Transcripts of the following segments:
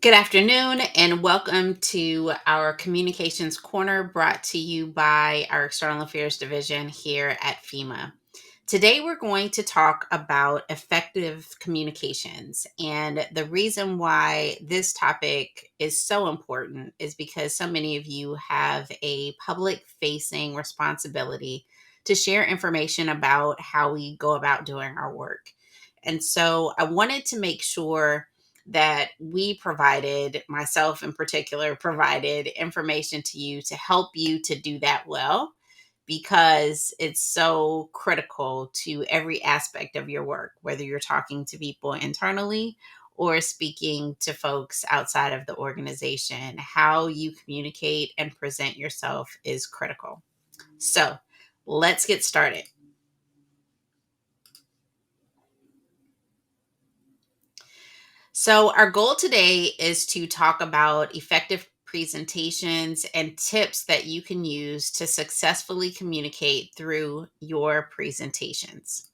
Good afternoon, and welcome to our Communications Corner brought to you by our External Affairs Division here at FEMA. Today, we're going to talk about effective communications. And the reason why this topic is so important is because so many of you have a public facing responsibility to share information about how we go about doing our work. And so, I wanted to make sure that we provided, myself in particular, provided information to you to help you to do that well because it's so critical to every aspect of your work, whether you're talking to people internally or speaking to folks outside of the organization. How you communicate and present yourself is critical. So let's get started. So, our goal today is to talk about effective presentations and tips that you can use to successfully communicate through your presentations.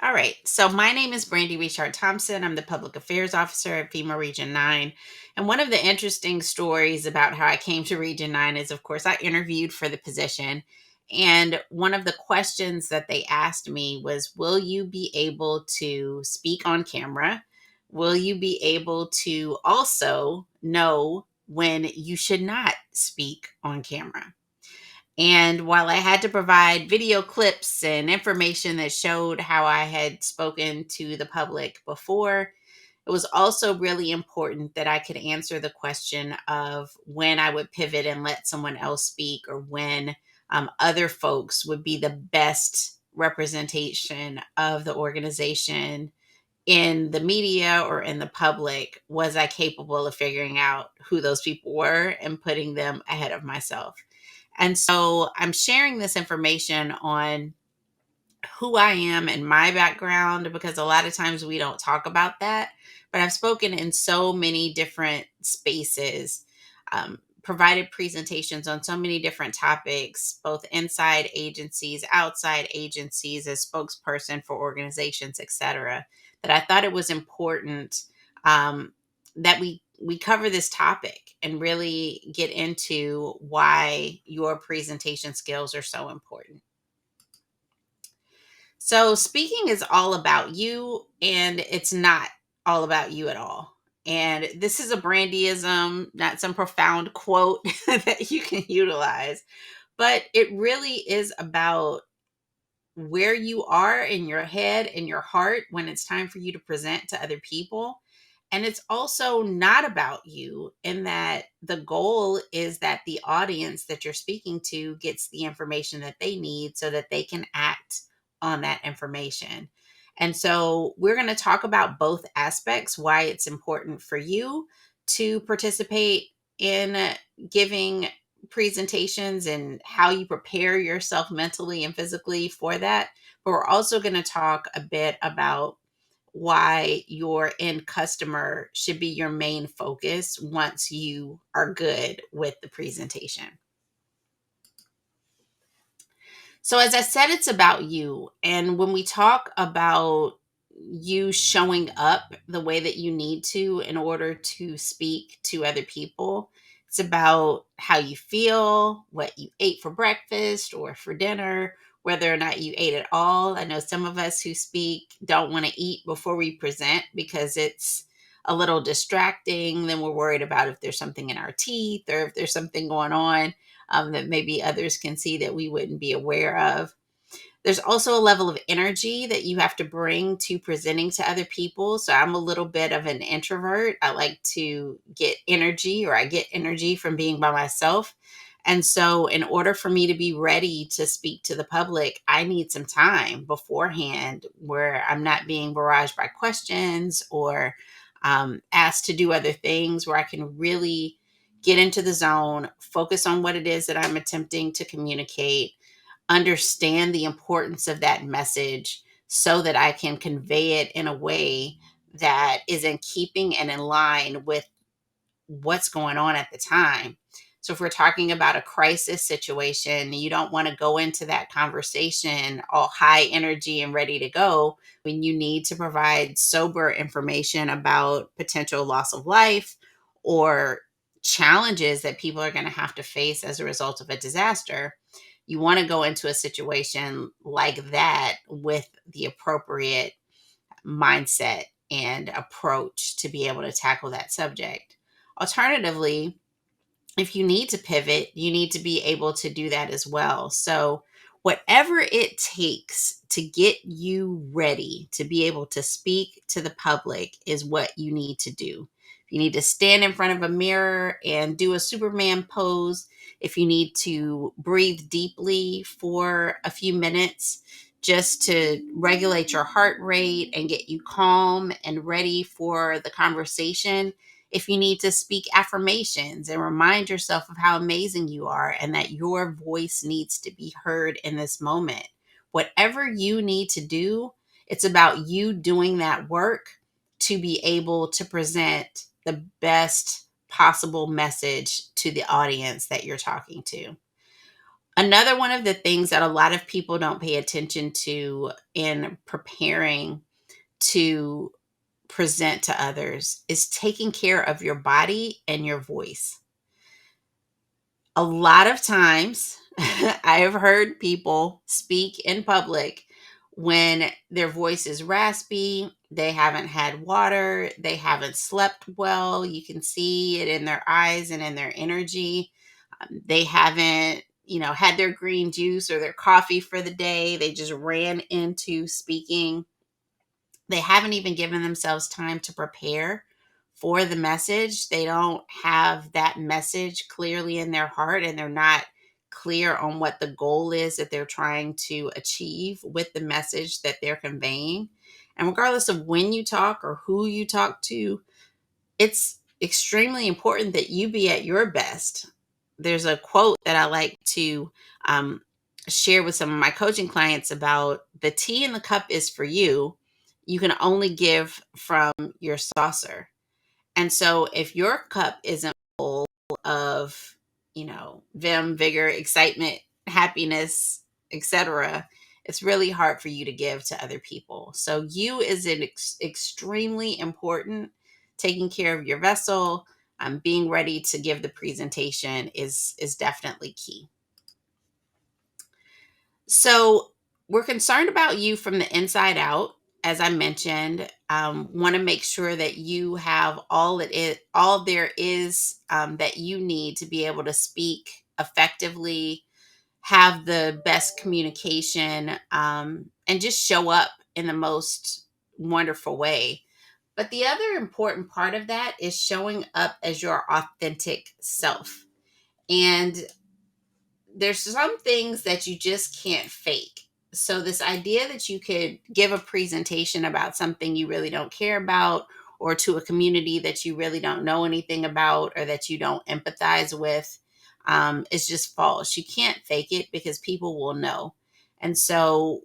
All right. So my name is Brandy Richard Thompson. I'm the Public Affairs Officer at FEMA Region 9. And one of the interesting stories about how I came to Region 9 is, of course, I interviewed for the position. And one of the questions that they asked me was, will you be able to speak on camera? Will you be able to also know when you should not speak on camera? And while I had to provide video clips and information that showed how I had spoken to the public before, it was also really important that I could answer the question of when I would pivot and let someone else speak, or when other folks would be the best representation of the organization in the media or in the public. Was I capable of figuring out who those people were and putting them ahead of myself? And so I'm sharing this information on who I am and my background because a lot of times we don't talk about that. But I've spoken in so many different spaces, provided presentations on so many different topics, both inside agencies, outside agencies, as spokesperson for organizations, etc., that I thought it was important that we cover this topic and really get into why your presentation skills are so important. So, speaking is all about you, and it's not all about you at all. And this is a brandyism, not some profound quote that you can utilize, but it really is about where you are in your head and your heart when it's time for you to present to other people. And it's also not about you, in that the goal is that the audience that you're speaking to gets the information that they need so that they can act on that information. And so we're going to talk about both aspects, why it's important for you to participate in giving presentations and how you prepare yourself mentally and physically for that. But we're also going to talk a bit about why your end customer should be your main focus once you are good with the presentation. So, as I said, it's about you. And when we talk about you showing up the way that you need to in order to speak to other people, it's about how you feel, what you ate for breakfast or for dinner, whether or not you ate at all. I know some of us who speak don't want to eat before we present because it's a little distracting. Then we're worried about if there's something in our teeth or if there's something going on that maybe others can see that we wouldn't be aware of. There's also a level of energy that you have to bring to presenting to other people. So I'm a little bit of an introvert. I like to get energy, or I get energy from being by myself. And so, in order for me to be ready to speak to the public, I need some time beforehand where I'm not being barraged by questions or asked to do other things, where I can really get into the zone, focus on what it is that I'm attempting to communicate, understand the importance of that message so that I can convey it in a way that is in keeping and in line with what's going on at the time. So if we're talking about a crisis situation, you don't want to go into that conversation all high energy and ready to go when you need to provide sober information about potential loss of life or challenges that people are going to have to face as a result of a disaster. You want to go into a situation like that with the appropriate mindset and approach to be able to tackle that subject. Alternatively, if you need to pivot, you need to be able to do that as well. So, whatever it takes to get you ready to be able to speak to the public is what you need to do. If you need to stand in front of a mirror and do a Superman pose, if you need to breathe deeply for a few minutes just to regulate your heart rate and get you calm and ready for the conversation, if you need to speak affirmations and remind yourself of how amazing you are and that your voice needs to be heard in this moment. Whatever you need to do, it's about you doing that work to be able to present the best possible message to the audience that you're talking to. Another one of the things that a lot of people don't pay attention to in preparing to present to others is taking care of your body and your voice. A lot of times, I have heard people speak in public when their voice is raspy, they haven't had water, they haven't slept well. You can see it in their eyes and in their energy. They haven't, had their green juice or their coffee for the day. They just ran into speaking. They haven't even given themselves time to prepare for the message. They don't have that message clearly in their heart, and they're not clear on what the goal is that they're trying to achieve with the message that they're conveying. And regardless of when you talk or who you talk to, it's extremely important that you be at your best. There's a quote that I like to um, share with some of my coaching clients about: the tea in the cup is for you. You can only give from your saucer. And so if your cup isn't full of, vim, vigor, excitement, happiness, etc., it's really hard for you to give to other people. So you is extremely important. Taking care of your vessel, being ready to give the presentation is definitely key. So we're concerned about you from the inside out. As I mentioned, want to make sure that you have all there is that you need to be able to speak effectively, have the best communication, and just show up in the most wonderful way. But the other important part of that is showing up as your authentic self. And there's some things that you just can't fake. So, this idea that you could give a presentation about something you really don't care about, or to a community that you really don't know anything about, or that you don't empathize with, is just false. You can't fake it because people will know. And so,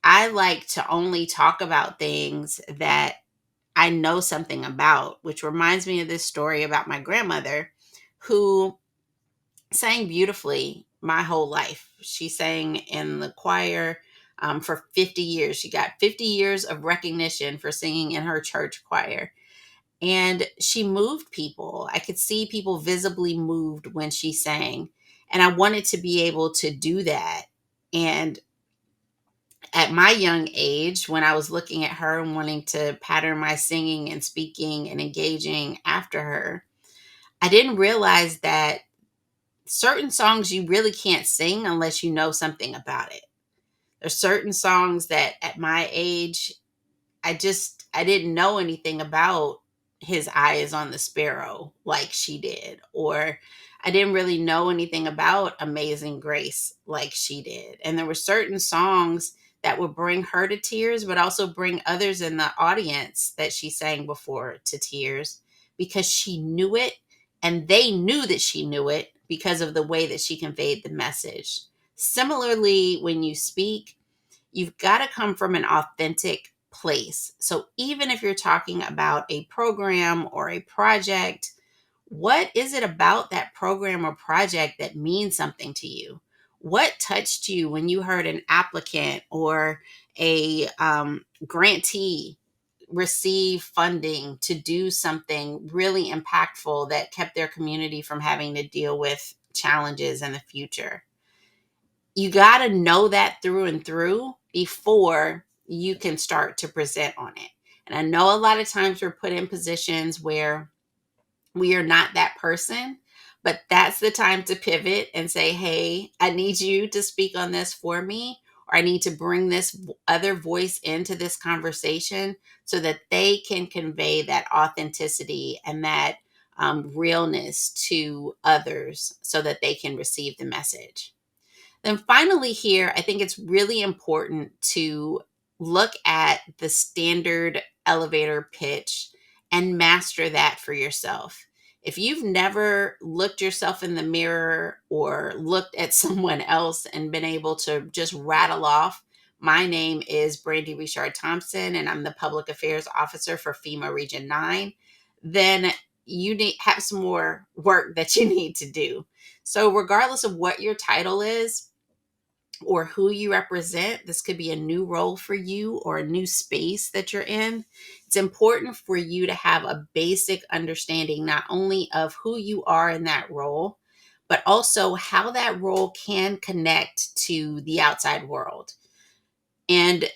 I like to only talk about things that I know something about, which reminds me of this story about my grandmother who sang beautifully my whole life. She sang in the choir for 50 years. She got 50 years of recognition for singing in her church choir. And she moved people. I could see people visibly moved when she sang. And I wanted to be able to do that. And at my young age, when I was looking at her and wanting to pattern my singing and speaking and engaging after her, I didn't realize that certain songs you really can't sing unless you know something about it. There's certain songs that at my age, I didn't know anything about His Eye is on the Sparrow like she did, or I didn't really know anything about Amazing Grace like she did. And there were certain songs that would bring her to tears, but also bring others in the audience that she sang before to tears, because she knew it and they knew that she knew it because of the way that she conveyed the message. Similarly, when you speak, you've got to come from an authentic place. So even if you're talking about a program or a project What is it about that program or project that means something to you? What touched you when you heard an applicant or a grantee receive funding to do something really impactful that kept their community from having to deal with challenges in the future? You got to know that through and through before you can start to present on it. And I know a lot of times we're put in positions where we are not that person, but that's the time to pivot and say, hey, I need you to speak on this for me, or I need to bring this other voice into this conversation so that they can convey that authenticity and that realness to others so that they can receive the message. Then finally, here, I think it's really important to look at the standard elevator pitch and master that for yourself. If you've never looked yourself in the mirror or looked at someone else and been able to just rattle off, my name is Brandy Richard Thompson, and I'm the Public Affairs Officer for FEMA Region 9, then you need have some more work that you need to do. So, regardless of what your title is, or who you represent, this could be a new role for you or a new space that you're in. It's important for you to have a basic understanding not only of who you are in that role, but also how that role can connect to the outside world. And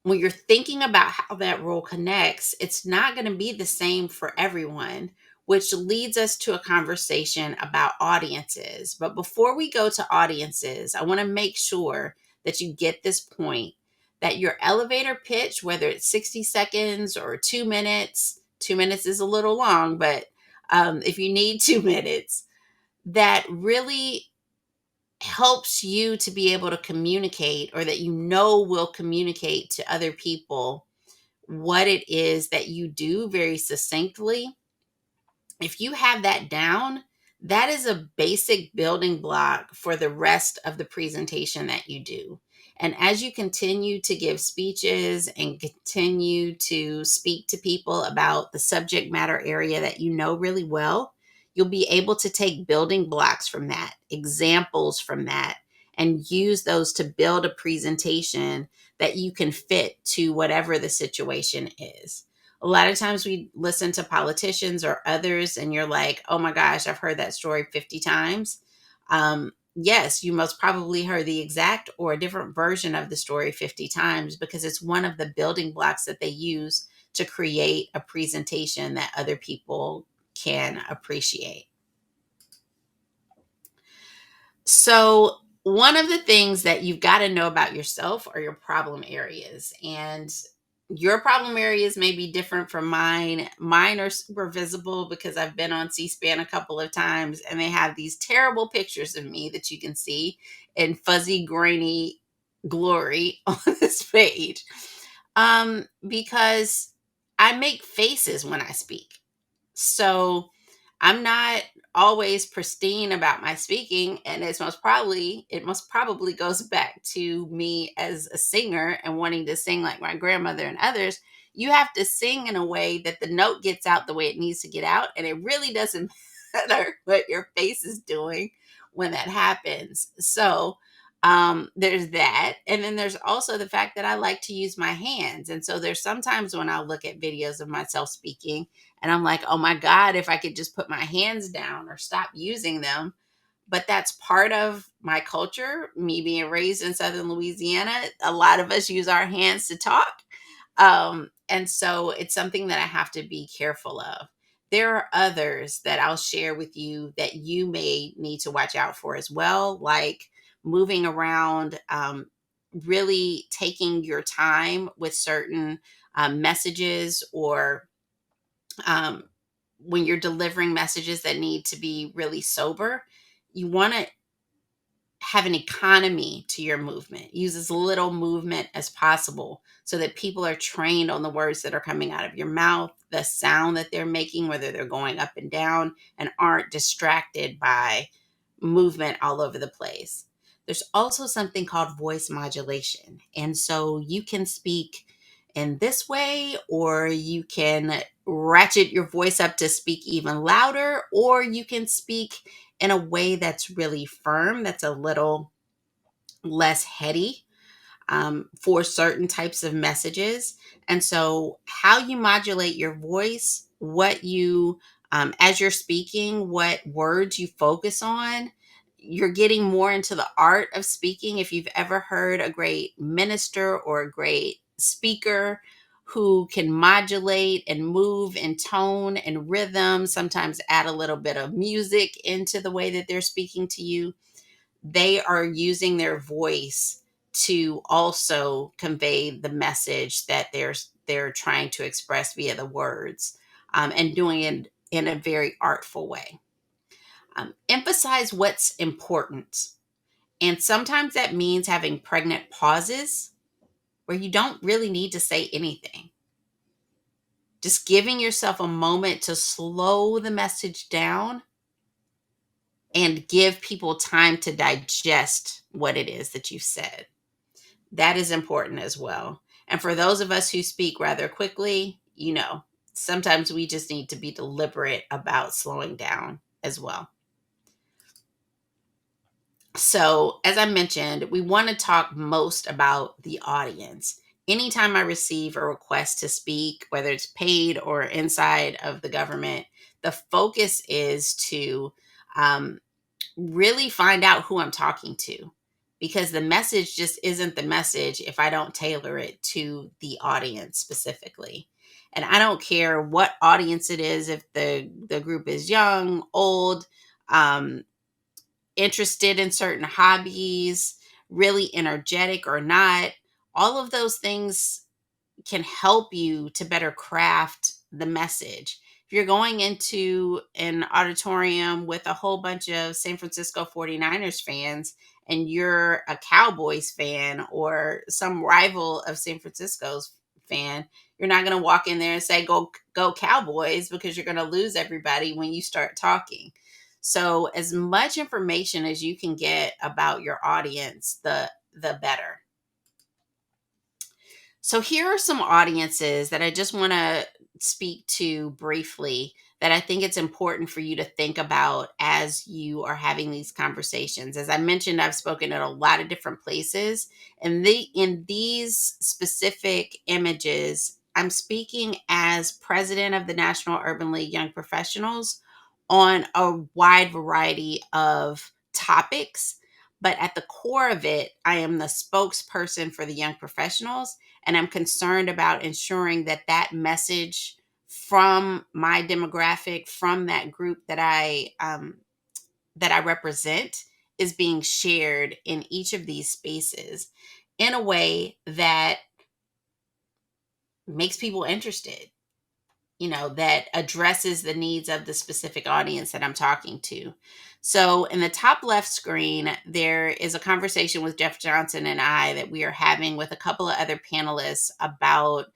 when you're thinking about how that role connects, it's not going to be the same for everyone, which leads us to a conversation about audiences. But before we go to audiences, I want to make sure that you get this point that your elevator pitch, whether it's 60 seconds or 2 minutes, 2 minutes is a little long, but if you need 2 minutes, that really helps you to be able to communicate, or that will communicate to other people what it is that you do very succinctly. If you have that down, that is a basic building block for the rest of the presentation that you do. And as you continue to give speeches and continue to speak to people about the subject matter area that you know really well, you'll be able to take building blocks from that, examples from that, and use those to build a presentation that you can fit to whatever the situation is. A lot of times we listen to politicians or others and you're like, oh my gosh, I've heard that story 50 times. Yes, you most probably heard the exact or a different version of the story 50 times, because it's one of the building blocks that they use to create a presentation that other people can appreciate. So, one of the things that you've got to know about yourself are your problem areas. And your problem areas may be different from mine. Mine are super visible because I've been on C SPAN a couple of times and they have these terrible pictures of me that you can see in fuzzy, grainy glory on this page. Because I make faces when I speak. So I'm not always pristine about my speaking, and it most probably goes back to me as a singer and wanting to sing like my grandmother and others. You have to sing in a way that the note gets out the way it needs to get out, and it really doesn't matter what your face is doing when that happens. So there's that, and then there's also the fact that I like to use my hands, and so there's sometimes when I look at videos of myself speaking and I'm like, oh my God, if I could just put my hands down or stop using them. But that's part of my culture. Me being raised in Southern Louisiana, a lot of us use our hands to talk. And so it's something that I have to be careful of. There are others that I'll share with you that you may need to watch out for as well, like moving around, really taking your time with certain messages, or um, when you're delivering messages that need to be really sober, you want to have an economy to your movement. Use as little movement as possible so that people are trained on the words that are coming out of your mouth, the sound that they're making, whether they're going up and down, and aren't distracted by movement all over the place. There's also something called voice modulation. And so you can speak in this way, or you can ratchet your voice up to speak even louder, or you can speak in a way that's really firm, that's a little less heady for certain types of messages. And so, how you modulate your voice, as you're speaking, what words you focus on, you're getting more into the art of speaking. If you've ever heard a great minister or a great speaker who can modulate and move in tone and rhythm, sometimes add a little bit of music into the way that they're speaking to you, they are using their voice to also convey the message that they're trying to express via the words, and doing it in a very artful way. Emphasize what's important, and sometimes that means having pregnant pauses where you don't really need to say anything. Just giving yourself a moment to slow the message down and give people time to digest what it is that you've said. That is important as well. And for those of us who speak rather quickly, sometimes we just need to be deliberate about slowing down as well. So, as I mentioned, we want to talk most about the audience. Anytime I receive a request to speak, whether it's paid or inside of the government, the focus is to um, really find out who I'm talking to, because the message just isn't the message if I don't tailor it to the audience specifically. And I don't care what audience it is, if the group is young, old, um, interested in certain hobbies, really energetic or not. All of those things can help you to better craft the message. If you're going into an auditorium with a whole bunch of San Francisco 49ers fans and you're a Cowboys fan or some rival of San Francisco's fan, you're not going to walk in there and say go Cowboys, because you're going to lose everybody when you start talking. So as much information as you can get about your audience, the better. So here are some audiences that I just want to speak to briefly, that I think it's important for you to think about as you are having these conversations. As I mentioned, I've spoken at a lot of different places, and in these specific images, I'm speaking as president of the National Urban League Young Professionals on a wide variety of topics. But at the core of it, I am the spokesperson for the young professionals, and I'm concerned about ensuring that that message from my demographic, from that group that I represent, is being shared in each of these spaces in a way that makes people interested, that addresses the needs of the specific audience that I'm talking to. So, in the top left screen, there is a conversation with Jeff Johnson and I that we are having with a couple of other panelists about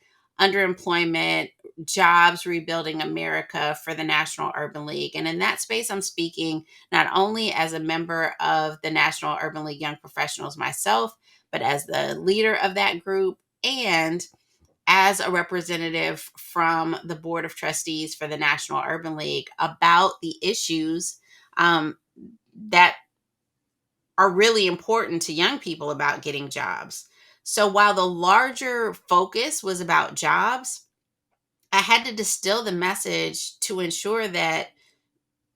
underemployment, jobs, rebuilding America for the National Urban League. And in that space, I'm speaking not only as a member of the National Urban League Young Professionals myself, but as the leader of that group and as a representative from the Board of Trustees for the National Urban League about the issues that are really important to young people about getting jobs. So while the larger focus was about jobs, I had to distill the message to ensure that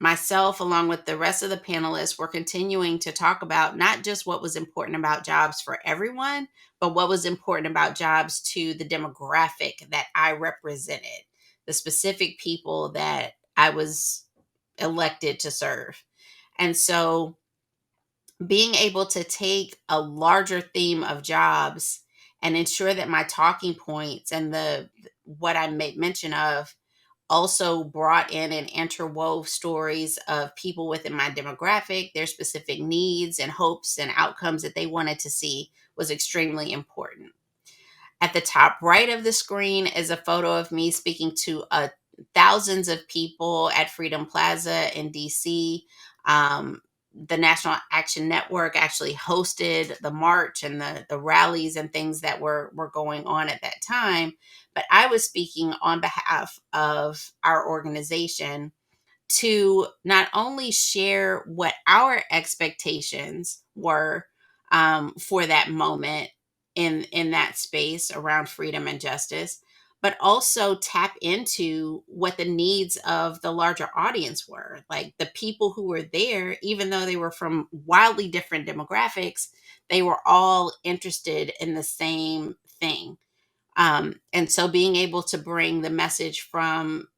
myself, along with the rest of the panelists, were continuing to talk about not just what was important about jobs for everyone, but what was important about jobs to the demographic that I represented, the specific people that I was elected to serve. And so being able to take a larger theme of jobs and ensure that my talking points and the what I made mention of also brought in and interwove stories of people within my demographic, their specific needs and hopes and outcomes that they wanted to see, was extremely important. At the top right of the screen is a photo of me speaking to thousands of people at Freedom Plaza in DC. Um, the National Action Network actually hosted the march and the rallies and things that were going on at that time. But I was speaking on behalf of our organization to not only share what our expectations were, for that moment in that space around freedom and justice, but also tap into what the needs of the larger audience were. Like the people who were there, even though they were from wildly different demographics, they were all interested in the same thing. And so being able to bring the message from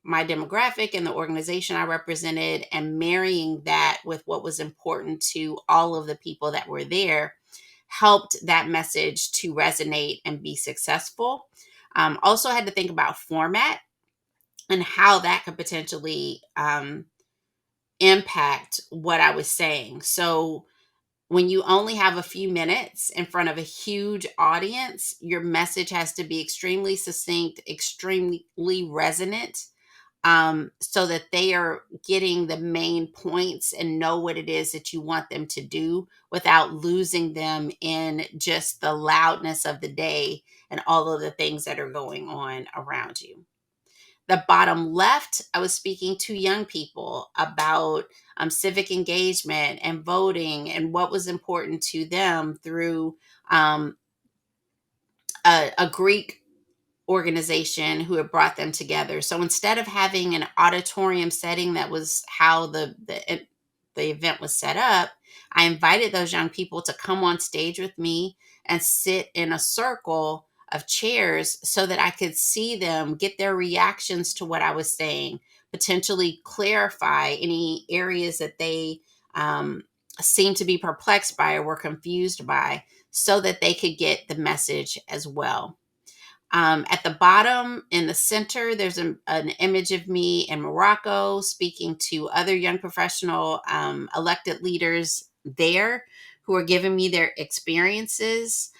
my demographic and the organization I represented and marrying that with what was important to all of the people that were there helped that message to resonate and be successful. Also had to think about format and how that could potentially impact what I was saying. So when you only have a few minutes in front of a huge audience, your message has to be extremely succinct, extremely resonant, so that they are getting the main points and know what it is that you want them to do without losing them in just the loudness of the day and all of the things that are going on around you. The bottom left, I was speaking to young people about civic engagement and voting and what was important to them through um, a Greek organization who had brought them together. So instead of having an auditorium setting, that was how the event was set up, I invited those young people to come on stage with me and sit in a circle of chairs so that I could see them, get their reactions to what I was saying, potentially clarify any areas that they seemed to be perplexed by or were confused by, so that they could get the message as well. At the bottom in the center, there's an image of me in Morocco speaking to other young professional elected leaders there who are giving me their experiences.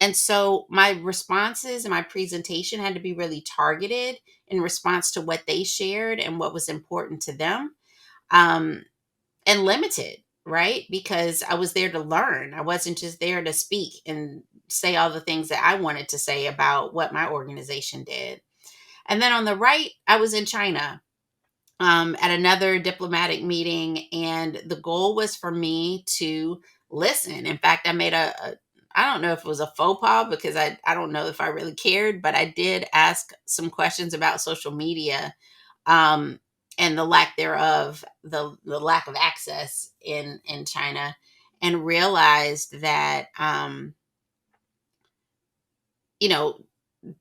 And so my responses and my presentation had to be really targeted in response to what they shared and what was important to them. Um, and limited, right? Because I was there to learn. I wasn't just there to speak and say all the things that I wanted to say about what my organization did. And then on the right, I was in China, at another diplomatic meeting, and the goal was for me to listen. In fact, I made I don't know if it was a faux pas because I don't know if I really cared, but I did ask some questions about social media, um, and the lack thereof, the lack of access in China, and realized that you know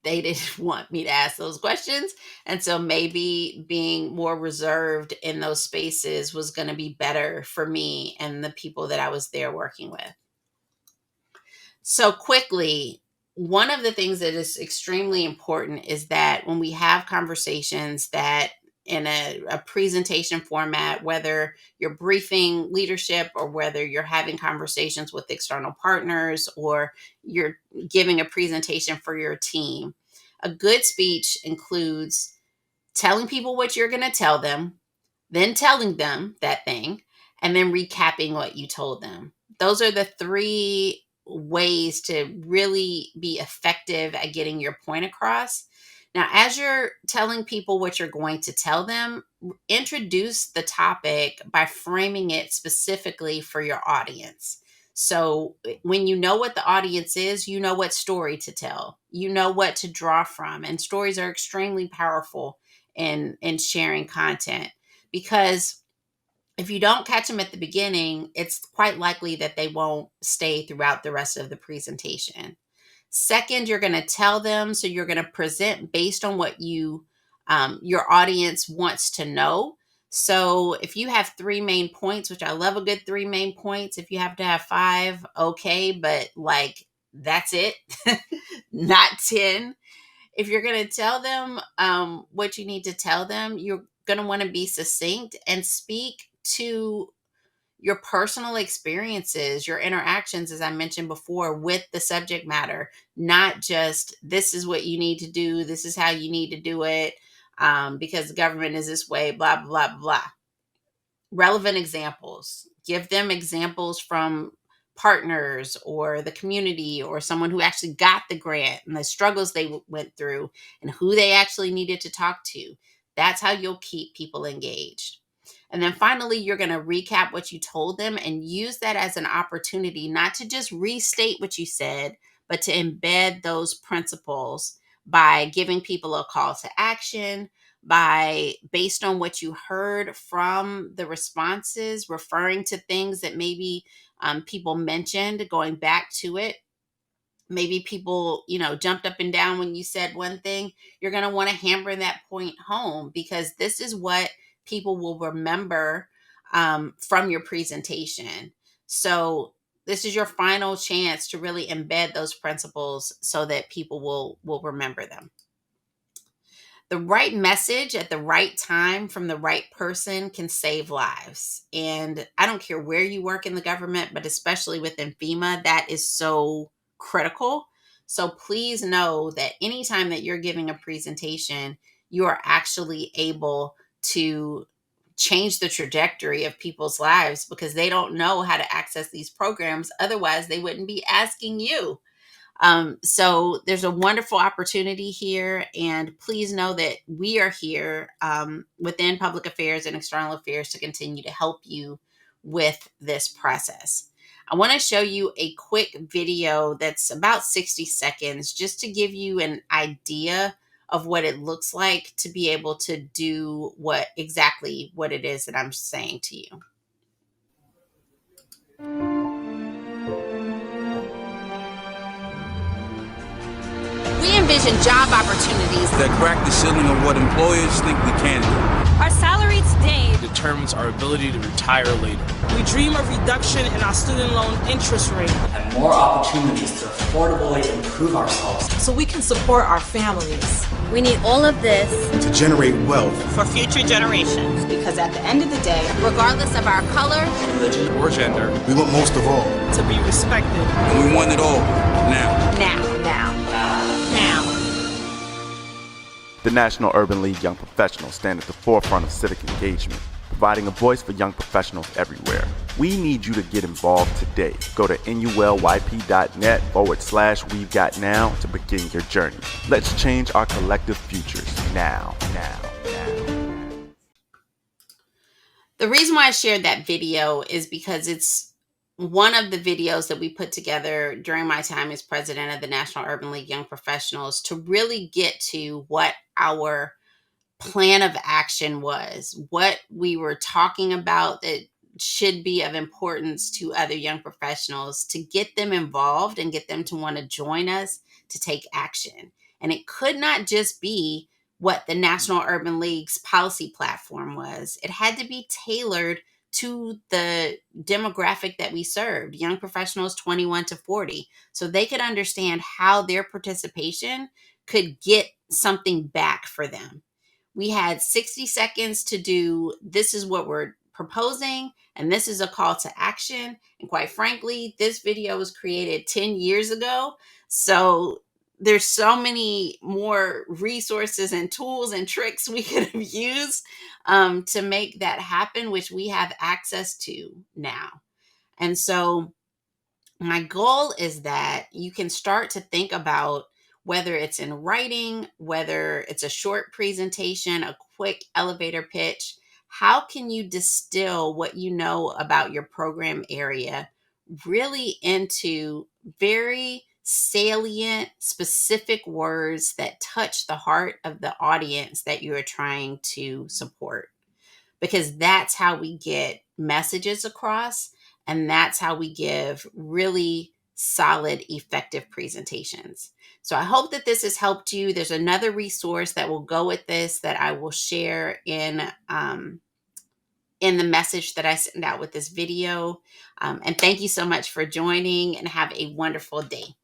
they didn't want me to ask those questions, and so maybe being more reserved in those spaces was going to be better for me and the people that I was there working with. So quickly, one of the things that is extremely important is that when we have conversations that in a presentation format, whether you're briefing leadership or whether you're having conversations with external partners or you're giving a presentation for your team, a good speech includes telling people what you're going to tell them, then telling them that thing, and then recapping what you told them. Those are the three ways to really be effective at getting your point across. Now, as you're telling people what you're going to tell them, introduce the topic by framing it specifically for your audience. So, when you know what the audience is, you know what story to tell, you know what to draw from. And stories are extremely powerful in sharing content, because if you don't catch them at the beginning, it's quite likely that they won't stay throughout the rest of the presentation. Second, you're going to tell them, so you're going to present based on what your audience wants to know. So if you have three main points, which I love a good three main points, if you have to have five, okay, but like that's it, not 10. If you're going to tell them what you need to tell them, you're going to want to be succinct and speak to your personal experiences, your interactions, as I mentioned before, with the subject matter, not just this is what you need to do, this is how you need to do it, because the government is this way, blah, blah, blah. relevant examples. Give them examples from partners or the community or someone who actually got the grant and the struggles they went through and who they actually needed to talk to. That's how you'll keep people engaged. And then finally, you're going to recap what you told them and use that as an opportunity not to just restate what you said, but to embed those principles by giving people a call to action, by based on what you heard from the responses, referring to things that maybe people mentioned, going back to it. Maybe people, jumped up and down when you said one thing. You're going to want to hammer that point home because this is what people will remember from your presentation. So this is your final chance to really embed those principles so that people will remember them. The right message at the right time from the right person can save lives. And I don't care where you work in the government, but especially within FEMA, that is so critical. So please know that anytime that you're giving a presentation, you are actually able to change the trajectory of people's lives because they don't know how to access these programs. Otherwise, they wouldn't be asking you. So there's a wonderful opportunity here, and please know that we are here within Public Affairs and External Affairs to continue to help you with this process. I want to show you a quick video that's about 60 seconds just to give you an idea of what it looks like to be able to do exactly what it is that I'm saying to you. We envision job opportunities that crack the ceiling of what employers think we can do. Our salary today determines our ability to retire later. We dream of reduction in our student loan interest rate and more opportunities to affordably improve ourselves so we can support our families. We need all of this to generate wealth for future generations. Because at the end of the day, regardless of our color, religion, or gender, we want most of all to be respected. And we want it all now. Now. The National Urban League Young Professionals stand at the forefront of civic engagement, providing a voice for young professionals everywhere. We need you to get involved today. Go to nulyp.net/we've got now to begin your journey. Let's change our collective futures now. The reason why I shared that video is because it's one of the videos that we put together during my time as president of the National Urban League Young Professionals to really get to what our plan of action was, what we were talking about that should be of importance to other young professionals, to get them involved and get them to want to join us to take action. And it could not just be what the National Urban League's policy platform was. It had to be tailored to the demographic that we served, young professionals 21 to 40, so they could understand how their participation could get something back for them. We had 60 seconds to do, this is what we're proposing, and this is a call to action. And quite frankly, this video was created 10 years ago. So there's so many more resources and tools and tricks we could have used to make that happen, which we have access to now. And so my goal is that you can start to think about whether it's in writing, whether it's a short presentation, a quick elevator pitch, how can you distill what you know about your program area really into very salient, specific words that touch the heart of the audience that you are trying to support? Because that's how we get messages across, and that's how we give really solid, effective presentations. So I hope that this has helped you. There's another resource that will go with this that I will share in the message that I send out with this video. And thank you so much for joining, and have a wonderful day.